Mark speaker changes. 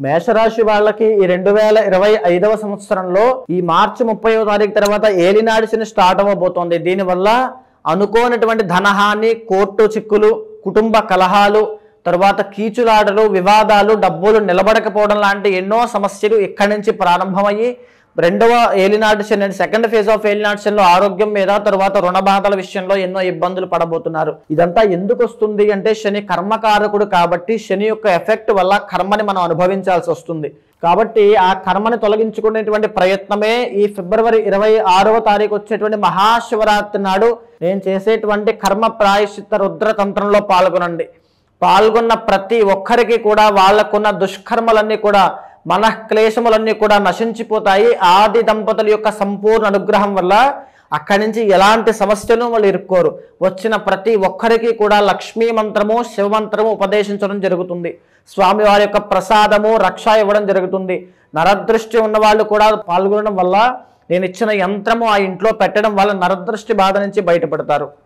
Speaker 1: మేషరాశి వాళ్ళకి ఈ 2025వ సంవత్సరంలో ఈ మార్చి 30వ తారీఖు తర్వాత ఏలినాడు శని స్టార్ట్ అవ్వబోతోంది. దీనివల్ల అనుకోనటువంటి ధనహాని, కోర్టు చిక్కులు, కుటుంబ కలహాలు, తర్వాత కీచులాటలు, వివాదాలు, డబ్బులు నిలబడకపోవడం లాంటి ఎన్నో సమస్యలు ఇక్కడి నుంచి ప్రారంభమయ్యి రెండవ ఏలినాడు శని, సెకండ్ ఫేజ్ ఆఫ్ ఏలినాడు శనిలో ఆరోగ్యం మీద, తర్వాత రుణ బాధల విషయంలో ఎన్నో ఇబ్బందులు పడబోతున్నారు. ఇదంతా ఎందుకు వస్తుంది అంటే శని కర్మకారకుడు కాబట్టి శని యొక్క ఎఫెక్ట్ వల్ల కర్మని మనం అనుభవించాల్సి వస్తుంది. కాబట్టి ఆ కర్మని తొలగించుకునేటువంటి ప్రయత్నమే ఈ ఫిబ్రవరి 26వ తారీఖు వచ్చేటువంటి మహాశివరాత్రి నాడు నేను చేసేటువంటి కర్మ ప్రాయశ్చిత్త రుద్రతంత్రంలో పాల్గొనండి. పాల్గొన్న ప్రతి ఒక్కరికి కూడా వాళ్ళకున్న దుష్కర్మలన్నీ కూడా, మనఃక్లేశములన్నీ కూడా నశించిపోతాయి. ఆది దంపతుల యొక్క సంపూర్ణ అనుగ్రహం వల్ల అక్కడి నుంచి ఎలాంటి సమస్యలు వాళ్ళు ఇరుక్కోరు. వచ్చిన ప్రతి ఒక్కరికి కూడా లక్ష్మీ మంత్రము, శివ మంత్రము ఉపదేశించడం జరుగుతుంది. స్వామి వారి యొక్క ప్రసాదము, రక్ష ఇవ్వడం జరుగుతుంది. నరదృష్టి ఉన్న వాళ్ళు కూడా పాల్గొనడం వల్ల, నేను ఇచ్చిన యంత్రము ఆ ఇంట్లో పెట్టడం వల్ల నరదృష్టి బాధ నుంచి బయటపడతారు.